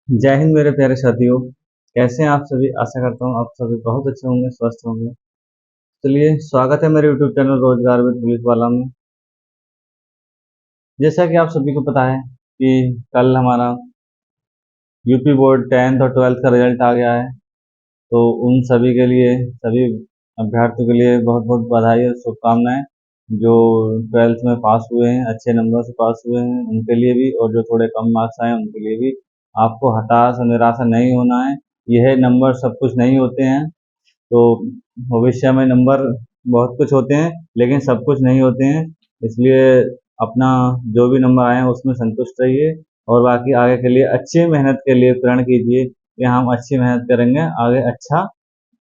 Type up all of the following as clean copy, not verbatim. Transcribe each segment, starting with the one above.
जय हिंद मेरे प्यारे साथियों। कैसे हैं आप सभी? आशा करता हूँ आप सभी बहुत अच्छे होंगे, स्वस्थ होंगे। चलिए, स्वागत है मेरे यूट्यूब चैनल रोजगार विद पुलिस वाला में। जैसा कि आप सभी को पता है कि कल हमारा यूपी बोर्ड 10th और 12th का रिजल्ट आ गया है। तो उन सभी के लिए, सभी अभ्यर्थियों के लिए बहुत बहुत बधाई और शुभकामनाएं। जो 12th में पास हुए हैं, अच्छे नंबर से पास हुए हैं, उनके लिए भी, और जो थोड़े कम मार्क्स आए हैं उनके लिए भी। आपको हताश और निराशा नहीं होना है। यह नंबर सब कुछ नहीं होते हैं। तो भविष्य में नंबर बहुत कुछ होते हैं, लेकिन सब कुछ नहीं होते हैं। इसलिए अपना जो भी नंबर आए हैं उसमें संतुष्ट रहिए, और बाकी आगे के लिए अच्छी मेहनत के लिए प्रण कीजिए कि हम अच्छी मेहनत करेंगे, आगे अच्छा,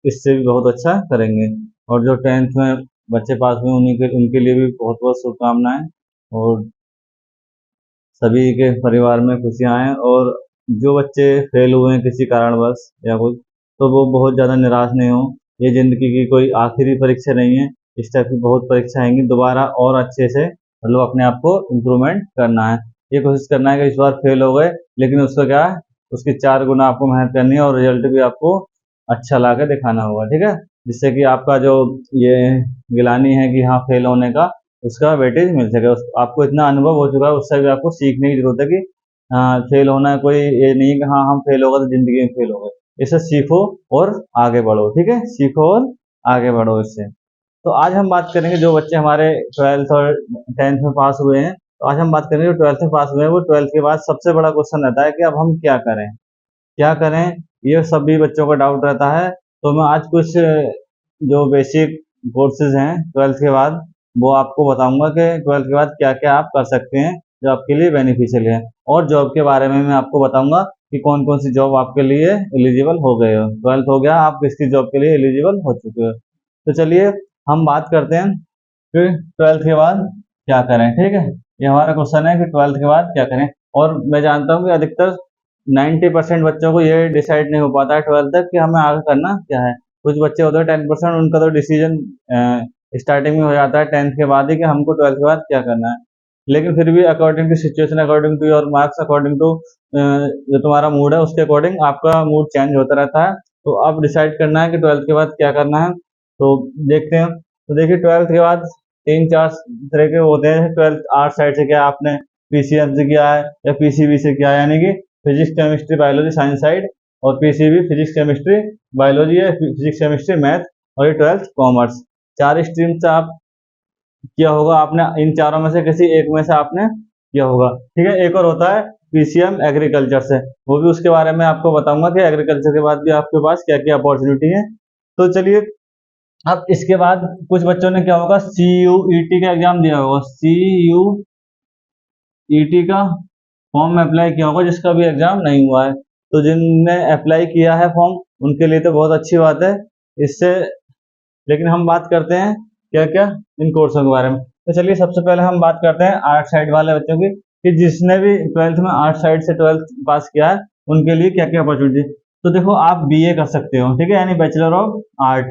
इससे भी बहुत अच्छा करेंगे। और जो 10th में बच्चे पास हुए उनके लिए भी बहुत बहुत शुभकामनाएं, और सभी के परिवार में खुशियाँ आएँ। और जो बच्चे फेल हुए हैं किसी कारणवश या कुछ, तो वो बहुत ज़्यादा निराश नहीं हों। ये ज़िंदगी की कोई आखिरी परीक्षा नहीं है। इस टाइप की बहुत परीक्षा आएँगी, दोबारा और अच्छे से मतलब अपने आप को इम्प्रूवमेंट करना है। ये कोशिश करना है कि इस बार फेल हो गए, लेकिन उसका क्या है, उसकी 4 गुना आपको मेहनत करनी है, और रिजल्ट भी आपको अच्छा ला के दिखाना होगा, ठीक है? जिससे कि आपका जो ये गिलानी है कि हाँ फेल होने का, उसका वेटेज मिल सके। आपको इतना अनुभव हो चुका है, उससे भी आपको सीखने की जरूरत है कि फेल होना कोई ये नहीं है कि हाँ हम फेल हो गए तो जिंदगी में फेल हो गए। इससे सीखो और आगे बढ़ो, ठीक है? सीखो और आगे बढ़ो इससे। तो आज हम बात करेंगे, जो बच्चे हमारे 12th और 10th में पास हुए हैं, तो आज हम बात करेंगे जो 12th में पास हुए हैं, वो 12th के बाद सबसे बड़ा क्वेश्चन रहता है कि अब हम क्या करें, क्या करें। ये सभी बच्चों का डाउट रहता है। तो मैं आज कुछ जो बेसिक कोर्सेज हैं 12th के बाद, वो आपको बताऊंगा कि 12th के बाद क्या क्या आप कर सकते हैं जो आपके लिए बेनिफिशियल है। और जॉब के बारे में मैं आपको बताऊंगा कि कौन कौन सी जॉब आपके लिए एलिजिबल हो गए हो। 12th हो गया, आप किसकी जॉब के लिए एलिजिबल हो चुके हो। तो चलिए हम बात करते हैं कि 12th के बाद क्या करें, ठीक है? ये हमारा क्वेश्चन है कि 12th के बाद क्या करें। और मैं जानता हूँ कि अधिकतर 90% बच्चों को ये डिसाइड नहीं हो पाता है 12th तक कि हमें आगे करना क्या है। कुछ बच्चे होते हैं 10%, उनका तो डिसीजन स्टार्टिंग में हो जाता है 10th के बाद ही कि हमको 12th के बाद क्या करना है। लेकिन फिर भी according to situation, according to your marks, according to जो तुम्हारा मूड है उसके अकॉर्डिंग आपका मूड चेंज होता रहता है। तो अब डिसाइड करना है कि 12th के बाद क्या करना है। तो देखते हैं। तो देखिए, 12th के बाद 3-4 तरह के होते हैं। 12th आर्ट साइड से किया आपने, पीसीएम से किया है, या पीसीबी से किया है, यानी कि physics chemistry biology science side, और पीसीबी फिजिक्स केमिस्ट्री बायोलॉजी है, फिजिक्स केमिस्ट्री मैथ, और ये 12th कॉमर्स। 4 स्ट्रीम से आप किया होगा आपने, इन चारों में से किसी एक में से आपने किया होगा, ठीक है? एक और होता है पीसीएम एग्रीकल्चर से, वो भी उसके बारे में आपको बताऊंगा कि एग्रीकल्चर के बाद भी आपके पास क्या क्या अपॉर्चुनिटी है। तो चलिए, अब इसके बाद कुछ बच्चों ने क्या होगा, CUET का एग्जाम दिया होगा। CUET का फॉर्म में अप्लाई किया होगा, जिसका भी एग्जाम नहीं हुआ है। तो जिनने अप्लाई किया है फॉर्म, उनके लिए तो बहुत अच्छी बात है इससे। लेकिन हम बात करते हैं क्या क्या इन कोर्सों के बारे में। तो चलिए, सबसे पहले हम बात करते हैं आर्ट साइड वाले बच्चों की, कि जिसने भी 12th में आर्ट साइड से 12th पास किया है, उनके लिए क्या क्या अपॉर्चुनिटी। तो देखो, आप बीए कर सकते हो, ठीक है, यानी बैचलर ऑफ आर्ट।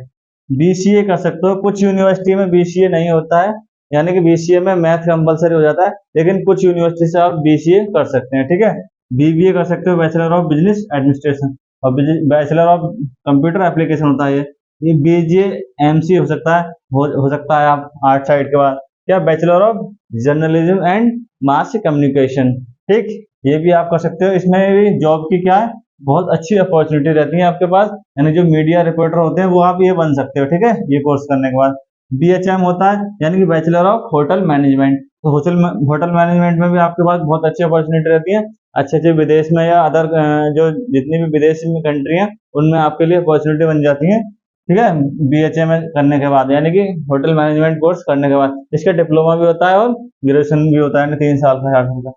बीसीए कर सकते हो, कुछ यूनिवर्सिटी में बीसीए नहीं होता है, यानी कि बीसीए में मैथ कंपलसरी हो जाता है, लेकिन कुछ यूनिवर्सिटी से आप बीसीए कर सकते हैं, ठीक है? बीबीए कर सकते हो, बैचलर ऑफ बिजनेस एडमिनिस्ट्रेशन, और बैचलर ऑफ कंप्यूटर एप्लीकेशन होता है ये बीजे एमसी हो सकता है, हो सकता है आप आर्ट साइड के बाद। क्या, bachelor of journalism and mass communication, ठीक, ये भी आप कर सकते हो। इसमें भी जॉब की क्या है, बहुत अच्छी अपॉर्चुनिटी रहती है आपके पास, यानी जो मीडिया रिपोर्टर होते हैं वो आप ये बन सकते हो, ठीक है, ये कोर्स करने के बाद। बीएचएम होता है, यानी कि बैचलर ऑफ होटल मैनेजमेंट। तो होटल मैनेजमेंट में भी आपके पास बहुत अच्छी अपॉर्चुनिटी रहती है। अच्छे अच्छे विदेश में या अदर जो जितनी भी विदेशी में कंट्री हैं, उनमें आपके लिए अपॉर्चुनिटी बन जाती है, ठीक है, बीएचए में करने के बाद, यानी कि होटल मैनेजमेंट कोर्स करने के बाद। इसका डिप्लोमा भी होता है और ग्रेजुएशन भी होता है, 3 साल का, 4 साल का।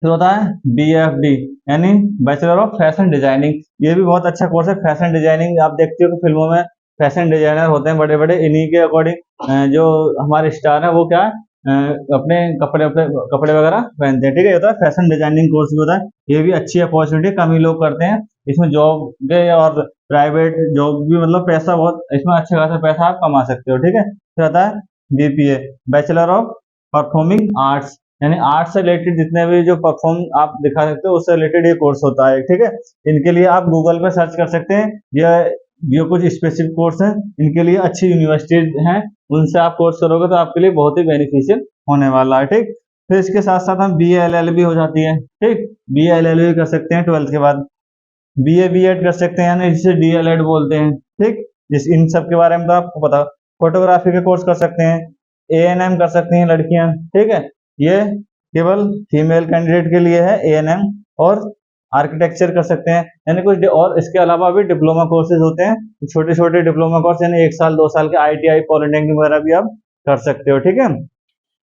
फिर होता है BFD, यानी बैचलर ऑफ फैशन डिजाइनिंग। ये भी बहुत अच्छा कोर्स है, फैशन डिजाइनिंग। आप देखते हो कि फिल्मों में फैशन डिजाइनर होते हैं बड़े बड़े, इन्हीं के अकॉर्डिंग जो हमारे स्टार है वो क्या है, अपने कपड़े वगैरह पहनते हैं, ठीक है? ये होता है फैशन डिजाइनिंग कोर्स भी होता है। ये भी अच्छी अपॉर्चुनिटी, कम ही लोग करते हैं। इसमें जॉब के और प्राइवेट जॉब भी, मतलब पैसा बहुत, इसमें अच्छे खासा पैसा आप कमा सकते हो, ठीक है? फिर आता है BPA, bachelor of performing arts. यानी आर्ट से रिलेटेड जितने भी जो परफॉर्म आप दिखा सकते हो उससे रिलेटेड ये कोर्स होता है, ठीक है। इनके लिए आप गूगल पर सर्च कर सकते हैं, ये कुछ स्पेसिफिक कोर्स हैं, इनके लिए अच्छी यूनिवर्सिटीज हैं, उनसे आप कोर्स करोगे तो आपके लिए बहुत ही बेनिफिशियल होने वाला है, ठीक। फिर इसके साथ साथ हम BA LLB हो जाती है, ठीक। BA LLB कर सकते हैं 12th के बाद, BA B.Ed कर सकते हैं, यानी जिसे DLED बोलते हैं, ठीक। जिस इन सब के बारे में तो आपको पता। फोटोग्राफी के कोर्स कर सकते हैं, ANM कर सकती हैं लड़कियां, ठीक है। ये केवल फीमेल कैंडिडेट के लिए है ANM। और आर्किटेक्चर कर सकते हैं, यानी कुछ और इसके अलावा भी डिप्लोमा कोर्सेज होते हैं, छोटे छोटे डिप्लोमा कोर्स, यानी 1 साल 2 साल के ITI पॉलिटेक्निक वगैरह भी आप कर सकते हो, ठीक है।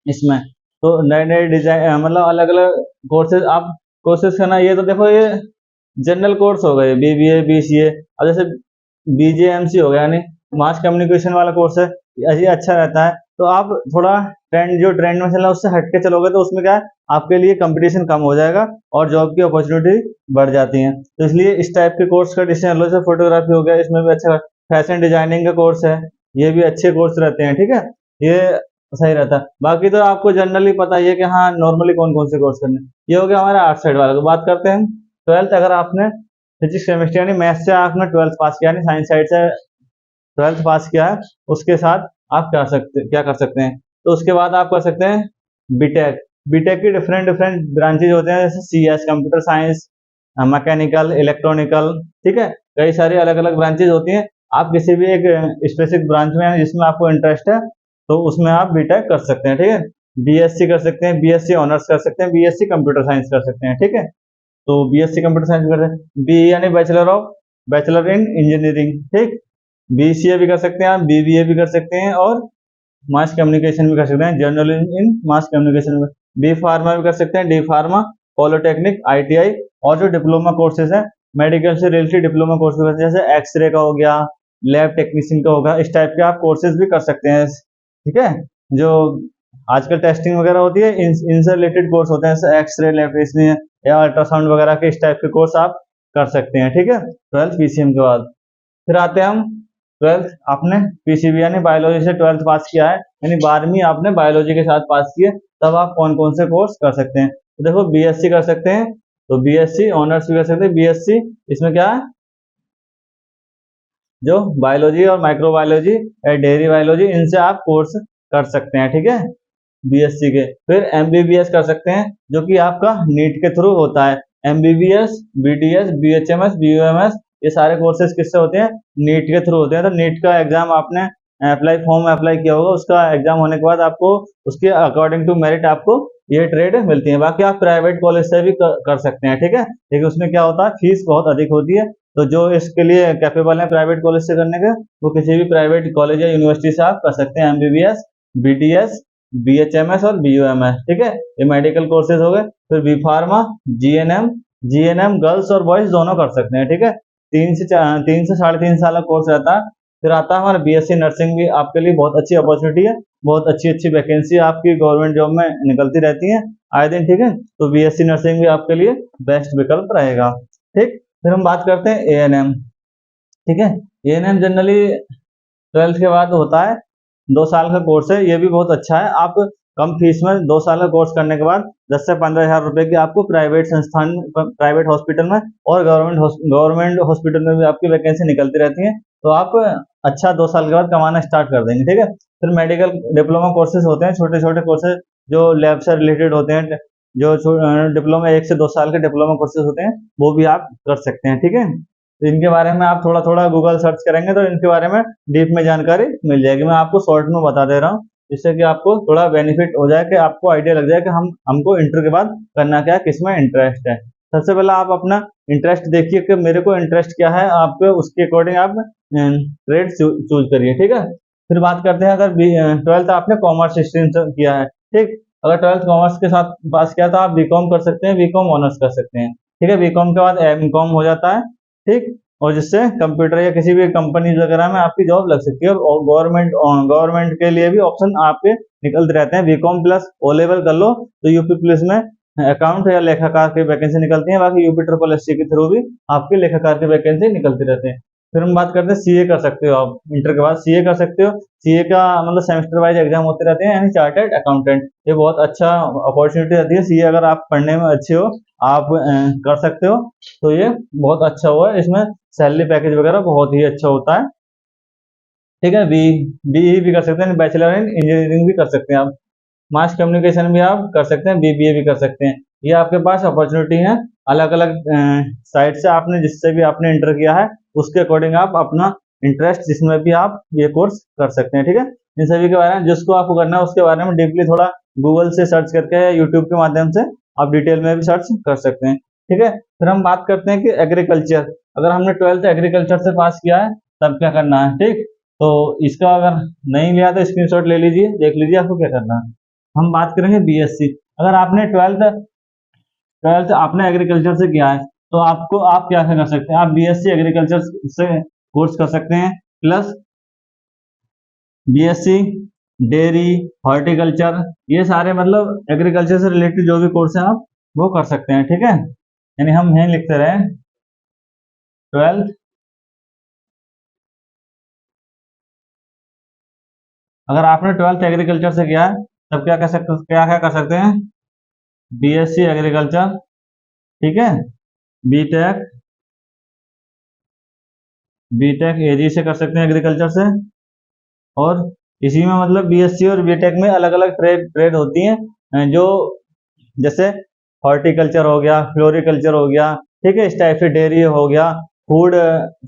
इसमें तो नए नए डिजाइन मतलब अलग अलग कोर्सेज आप कोर्सेज करना, ये तो देखो ये जनरल कोर्स हो गए, BBA BCA। और जैसे BJMC हो गया, यानी मास कम्युनिकेशन वाला कोर्स है, ये अच्छा रहता है। तो आप थोड़ा ट्रेंड में चला उससे हट के चलोगे तो उसमें क्या है, आपके लिए कंपटीशन कम हो जाएगा और जॉब की अपॉर्चुनिटी बढ़ जाती है। तो इसलिए इस टाइप के कोर्स का डिसीजन लो। जैसे फोटोग्राफी हो गया, इसमें भी अच्छा फैशन डिजाइनिंग का कोर्स है, ये भी अच्छे कोर्स रहते हैं, ठीक है। ये सही रहता है। बाकी तो आपको जनरली पता ही है कि हाँ नॉर्मली कौन कौन से कोर्स करने। ये हो गया हमारा आर्ट साइड वाला। तो बात करते हैं 12th, अगर आपने फिजिक्स केमिस्ट्री यानी मैथ्स से आपने 12th पास किया, यानी साइंस साइड से 12th पास किया है, उसके साथ आप क्या कर सकते हैं, तो उसके बाद आप कर सकते हैं बीटेक। बीटेक की डिफरेंट डिफरेंट ब्रांचेज होते हैं, जैसे CS computer science, mechanical, electronical, ठीक है। कई सारी अलग अलग ब्रांचेज होती हैं। आप किसी भी एक स्पेसिफिक ब्रांच में जिसमें आपको इंटरेस्ट है तो उसमें आप बीटेक कर सकते हैं, ठीक है। BSc कर सकते हैं, BSc ऑनर्स कर सकते हैं, BSc कंप्यूटर साइंस कर सकते हैं, ठीक है। तो BSc कंप्यूटर साइंस कर सकते हैं, BE यानी बैचलर इन इंजीनियरिंग, ठीक। BCA भी कर सकते हैं आप, BBA भी कर सकते हैं, और मास कम्युनिकेशन भी कर सकते हैं, जर्नलिज्म इन मास कम्युनिकेशन में। B फार्मा भी कर सकते हैं, D फार्मा, पॉलिटेक्निक, ITI। और जो डिप्लोमा कोर्सेज है मेडिकल से रिलेटेड डिप्लोमा कोर्स भी करते हैं, जैसे एक्सरे का हो गया, लैब टेक्नीशियन का होगा, इस टाइप के आप कोर्सेज भी कर सकते हैं, ठीक है। जो आजकल टेस्टिंग वगैरह होती है इनसे रिलेटेड कोर्स होते हैं, जैसे एक्सरे, लैब टेक्नीशियन या अल्ट्रासाउंड वगैरह के इस टाइप के कोर्स आप कर सकते हैं, ठीक है। 12th PCM के बाद फिर आते हैं हम 12th, आपने PCB यानी बायोलॉजी से 12th पास किया है, यानी 12वीं आपने बायोलॉजी के साथ पास की है, तब आप कौन कौन से कोर्स कर सकते हैं। तो देखो BSc कर सकते हैं, तो BSc ऑनर्स भी कर सकते हैं। BSc इसमें क्या है, जो बायोलॉजी और माइक्रोबायोलॉजी या डेयरी बायोलॉजी, इनसे आप कोर्स कर सकते हैं, ठीक है, BSc के। फिर MBBS कर सकते हैं, जो कि आपका नीट के थ्रू होता है। MBBS, BDS, BHMS, BUMS, ये सारे कोर्सेज किससे होते हैं, नीट के थ्रू होते हैं। तो नीट का एग्जाम आपने फॉर्म अप्लाई किया होगा, उसका एग्जाम होने के बाद आपको उसके अकॉर्डिंग टू मेरिट आपको ये ट्रेड मिलती है। बाकी आप प्राइवेट कॉलेज से भी कर सकते हैं, ठीक है। लेकिन उसमें क्या होता है, फीस बहुत अधिक होती है। तो जो इसके लिए कैपेबल है प्राइवेट कॉलेज से करने के, वो किसी भी प्राइवेट कॉलेज या यूनिवर्सिटी से आप कर सकते हैं। MBBS, BDS, BHMS और BUMS, ठीक है, ये मेडिकल कोर्सेज हो गए। फिर B फार्मा, GNM गर्ल्स और बॉयज दोनों कर सकते हैं, ठीक है। 3 से 3.5 साल का कोर्स रहता है। फिर आता है हमारा BSc नर्सिंग, भी आपके लिए बहुत अच्छी अपॉर्चुनिटी है, बहुत अच्छी अच्छी वैकेंसी आपकी गवर्नमेंट जॉब में निकलती रहती है आए दिन, ठीक है। तो BSc नर्सिंग भी आपके लिए बेस्ट विकल्प रहेगा, ठीक। फिर हम बात करते हैं ANM, ठीक है। ANM जनरली 12th के बाद होता है, 2 साल का कोर्स है, ये भी बहुत अच्छा है। आप कम फीस में 2 साल का कोर्स करने के बाद 10 से 15 हज़ार रुपए की आपको प्राइवेट संस्थान, प्राइवेट हॉस्पिटल में और गवर्नमेंट हॉस्पिटल में भी आपकी वैकेंसी निकलती रहती है। तो आप अच्छा 2 साल के बाद कमाना स्टार्ट कर देंगे, ठीक है। फिर मेडिकल डिप्लोमा कोर्सेज होते हैं, छोटे छोटे कोर्सेज जो लैब से रिलेटेड होते हैं, जो डिप्लोमा 1 से 2 साल के डिप्लोमा कोर्सेज होते हैं, वो भी आप कर सकते हैं, ठीक है। तो इनके बारे में आप थोड़ा थोड़ा गूगल सर्च करेंगे तो इनके बारे में डीप में जानकारी मिल जाएगी। मैं आपको शॉर्ट में बता दे रहा हूँ, जिससे कि आपको थोड़ा बेनिफिट हो जाए, कि आपको आइडिया लग जाए कि हमको इंटर के बाद करना क्या है, किसमें इंटरेस्ट है। सबसे पहले आप अपना इंटरेस्ट देखिए कि मेरे को इंटरेस्ट क्या है, आपको उसके अकॉर्डिंग आप ट्रेड चूज करिए, ठीक है। फिर बात करते हैं, अगर 12th आपने कॉमर्स स्ट्रीम से किया है, ठीक, अगर 12th कॉमर्स के साथ पास किया तो आप BCom कर सकते हैं, BCom ऑनर्स कर सकते हैं, ठीक है। BCom के बाद MCom हो जाता है, ठीक, और जिससे कंप्यूटर या किसी भी कंपनी वगैरह में आपकी जॉब लग सकती है। और गवर्नमेंट के लिए भी ऑप्शन आपके निकलते रहते हैं। BCom प्लस O लेवल कर लो तो यूपी पुलिस में अकाउंट या लेखाकार की वैकेंसी निकलती है। बाकी UP SSC के थ्रू भी आपके लेखाकार की वैकेंसी निकलती रहती है। फिर हम बात करते हैं सीए कर सकते हो आप, इंटर के बाद सीए कर सकते हो। सीए का मतलब सेमेस्टर वाइज एग्जाम होते रहते हैं, यानी चार्टर्ड अकाउंटेंट, ये बहुत अच्छा अपॉर्चुनिटी रहती है। सीए अगर आप पढ़ने में अच्छे हो, आप कर सकते हो, तो ये बहुत अच्छा हुआ है। इसमें सैलरी पैकेज वगैरह बहुत ही अच्छा होता है, ठीक है। बीई भी कर सकते हैं, बैचलर इन इंजीनियरिंग भी कर सकते हैं आप, मास कम्युनिकेशन भी आप कर सकते हैं, बीबीए भी कर सकते हैं। ये आपके पास अपॉर्चुनिटी है, अलग अलग साइट से आपने जिससे भी आपने इंटर किया है उसके अकॉर्डिंग आप अपना इंटरेस्ट जिसमें भी आप ये कोर्स कर सकते हैं, ठीक है। इन सभी के बारे में जिसको आपको करना है उसके बारे में डीपली थोड़ा गूगल से सर्च करके या यूट्यूब के माध्यम से आप डिटेल में भी सर्च कर सकते हैं, ठीक है। फिर हम बात करते हैं कि एग्रीकल्चर, अगर हमने 12th एग्रीकल्चर से पास किया है तब क्या करना है, ठीक। तो इसका अगर नहीं लिया तो स्क्रीनशॉट ले लीजिए, देख लीजिए आपको क्या करना है। हम बात करेंगे बीएससी, अगर आपने ट्वेल्थ ट्वेल्थ आपने एग्रीकल्चर से किया है तो आपको आप क्या कर सकते हैं, आप बीएससी एग्रीकल्चर से कोर्स कर सकते हैं, प्लस बीएससी डेयरी हॉर्टिकल्चर, ये सारे मतलब एग्रीकल्चर से रिलेटेड जो भी कोर्स है आप वो कर सकते हैं, ठीक है। यानी हम यहीं लिखते रहे 12th, अगर आपने 12th एग्रीकल्चर से किया है तब क्या क्या कर सकते हैं, बीएससी एग्रीकल्चर, ठीक है, बीटेक बीटेक एजी से कर सकते हैं एग्रीकल्चर से। और इसी में मतलब बीएससी और बीटेक में अलग अलग ट्रेड ट्रेड होती हैं, जो जैसे हॉर्टिकल्चर हो गया, फ्लोरिकल्चर हो गया, ठीक है, इस टाइप से डेयरी हो गया, फूड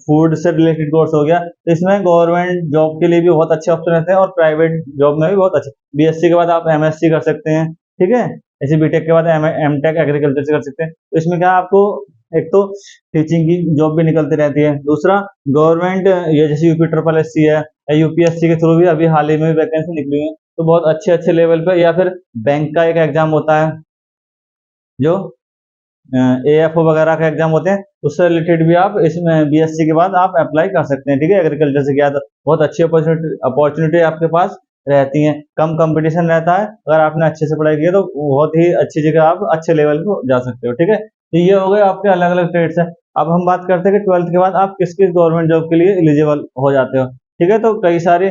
फूड से रिलेटेड कोर्स हो गया। तो इसमें गवर्नमेंट जॉब के लिए भी बहुत अच्छे ऑप्शन रहते हैं और प्राइवेट जॉब में भी बहुत अच्छे। बीएससी के बाद आप एमएससी कर सकते हैं, ठीक है, ऐसे बीटेक के बाद एमटेक एग्रीकल्चर से कर सकते हैं। तो इसमें क्या आपको एक तो टीचिंग की जॉब भी निकलती रहती है, दूसरा गवर्नमेंट ये जैसे यूपी ट्रिपल एस सी है या यूपीएससी के थ्रू भी अभी हाल ही में वैकेंसी निकली है, तो बहुत अच्छे अच्छे लेवल पे, या फिर बैंक का एक एग्जाम होता है जो एएफओ वगैरह का एग्जाम होते हैं, उससे रिलेटेड भी आप इसमें बीएससी के बाद आप अप्लाई कर सकते हैं, ठीक है। एग्रीकल्चर से किया तो बहुत अच्छी अपॉर्चुनिटी आपके पास रहती हैं, कम कंपटीशन रहता है, अगर आपने अच्छे से पढ़ाई की है तो बहुत ही अच्छी जगह आप अच्छे लेवल पे जा सकते हो, ठीक है। तो ये हो गए आपके अलग अलग ट्रेड्स है। अब हम बात करते हैं कि 12th के बाद आप किस किस गवर्नमेंट जॉब के लिए एलिजिबल हो जाते हो, ठीक है। तो कई सारे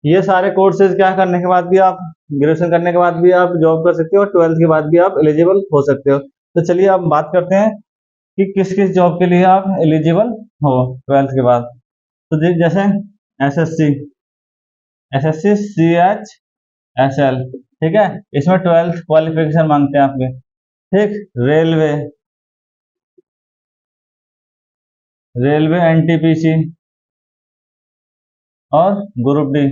ये सारे कोर्सेज क्या करने के बाद भी आप ग्रेजुएशन करने के बाद भी आप जॉब कर सकते हो और 12th के बाद भी आप एलिजिबल हो सकते हो। तो चलिए अब बात करते हैं कि किस किस जॉब के लिए आप एलिजिबल हो 12th के बाद। तो जैसे एसएससी एसएससी सीएचएसएल, ठीक है, इसमें 12th क्वालिफिकेशन मांगते हैं आपके, ठीक। रेलवे रेलवे एनटीपीसी और ग्रुप डी।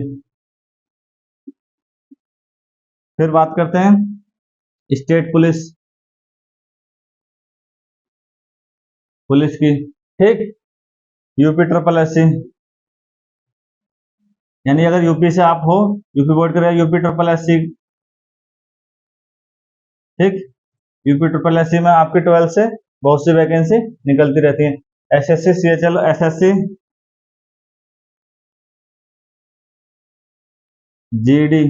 फिर बात करते हैं स्टेट पुलिस पुलिस की, ठीक, यूपी ट्रिपल एस सी, यानी अगर यूपी से आप हो, यूपी बोर्ड कर यूपी ट्रिपल एस सी, ठीक, यूपी ट्रिपल एस सी में आपकी 12 से बहुत सी वैकेंसी निकलती रहती है। एसएससी सीएचएल एसएससी जीडी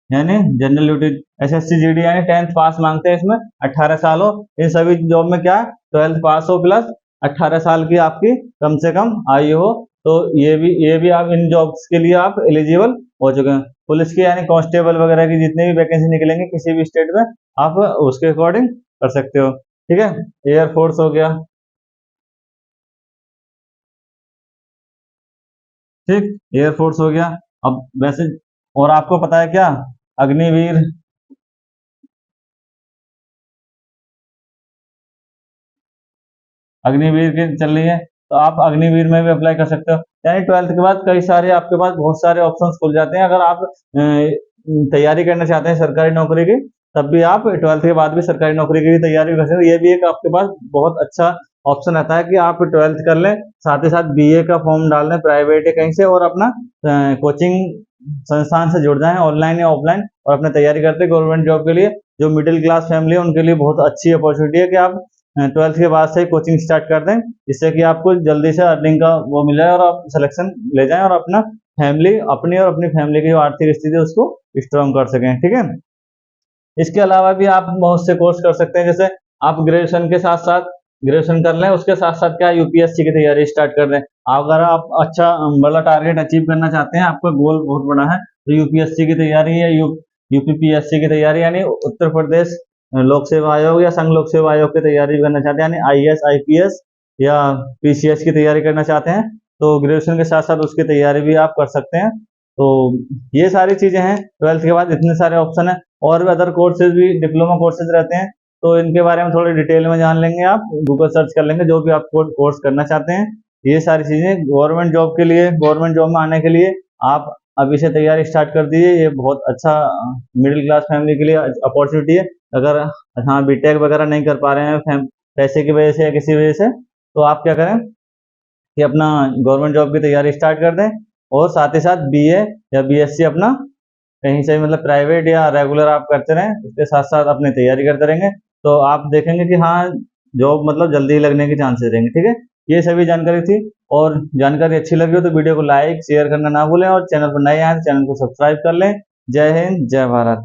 यानी जनरल ड्यूटी, एसएससी जीडी यानी 10th पास मांगते हैं, इसमें 18 साल हो। इन सभी जॉब में क्या 12th पास हो प्लस 18 साल की आपकी कम से कम आयु हो, तो ये भी आप इन जॉब्स के लिए आप एलिजिबल हो चुके हैं। पुलिस के यानी कांस्टेबल वगैरह की जितने भी वैकेंसी निकलेंगे किसी भी स्टेट में, आप उसके अकॉर्डिंग कर सकते हो, ठीक है। एयरफोर्स हो गया, ठीक, एयरफोर्स हो गया। अब वैसे और आपको पता है क्या, अग्निवीर अग्निवीर की चल रही है, तो आप अग्निवीर में भी अप्लाई कर सकते हो। यानी 12th के बाद कई सारे आपके पास बहुत सारे ऑप्शंस खुल जाते हैं। अगर आप तैयारी करना चाहते हैं सरकारी नौकरी की, तब भी आप 12th के बाद भी सरकारी नौकरी की भी तैयारी कर सकते हैं। ये भी एक आपके पास बहुत अच्छा ऑप्शन रहता है कि आप 12th कर लें, साथ ही साथ बीए का फॉर्म डाल लें प्राइवेट या कहीं से, और अपना कोचिंग संस्थान से जुड़ जाएं ऑनलाइन या ऑफलाइन, और अपने तैयारी करते हैं गवर्नमेंट जॉब के लिए। जो मिडिल क्लास फैमिली है उनके लिए बहुत अच्छी अपॉर्चुनिटी है कि आप 12th के बाद से कोचिंग स्टार्ट कर दें, जिससे कि आपको जल्दी से अर्निंग का वो मिल जाए और आप सिलेक्शन ले जाएं और अपना फैमिली अपनी और अपनी फैमिली की जो आर्थिक स्थिति है उसको स्ट्रॉन्ग कर सकें, ठीक है। इसके अलावा भी आप बहुत से कोर्स कर सकते हैं, जैसे आप ग्रेजुएशन के साथ साथ ग्रेजुएशन कर लें, उसके साथ साथ क्या यूपीएससी की तैयारी स्टार्ट कर दें। अगर आप अच्छा बड़ा टारगेट अचीव करना चाहते हैं, आपका गोल बहुत बड़ा है, तो यूपीएससी की तैयारी या यूपीपीएससी की तैयारी यानी उत्तर प्रदेश लोक सेवा आयोग या संघ लोक सेवा आयोग की तैयारी करना चाहते हैं, यानी आईएएस आईपीएस या पीसीएस की तैयारी करना चाहते हैं, तो ग्रेजुएशन के साथ साथ उसकी तैयारी भी आप कर सकते हैं। तो ये सारी चीजें हैं। 12th के बाद इतने सारे ऑप्शन है, और भी अदर कोर्सेज भी, डिप्लोमा कोर्सेज रहते हैं, तो इनके बारे में थोड़ी डिटेल में जान लेंगे। आप गूगल सर्च कर लेंगे जो भी आप कोर्स करना चाहते हैं। ये सारी चीजें गवर्नमेंट जॉब के लिए, गवर्नमेंट जॉब में आने के लिए आप अभी से तैयारी स्टार्ट कर दीजिए। ये बहुत अच्छा मिडिल क्लास फैमिली के लिए अपॉर्चुनिटी है। अगर हाँ बीटेक वगैरह नहीं कर पा रहे हैं पैसे की वजह से या किसी वजह से, तो आप क्या करें कि अपना गवर्नमेंट जॉब की तैयारी स्टार्ट कर दें, और साथ ही साथ बीए या बीएससी अपना कहीं से मतलब प्राइवेट या रेगुलर आप करते रहें, उसके साथ साथ अपनी तैयारी करते रहेंगे, तो आप देखेंगे कि हाँ जॉब मतलब जल्दी ही लगने के चांसेस रहेंगे। ठीक है, ये सभी जानकारी थी, और जानकारी अच्छी लगी हो तो वीडियो को लाइक शेयर करना ना भूलें, और चैनल पर नए आए तो चैनल को सब्सक्राइब कर लें। जय हिंद, जय भारत।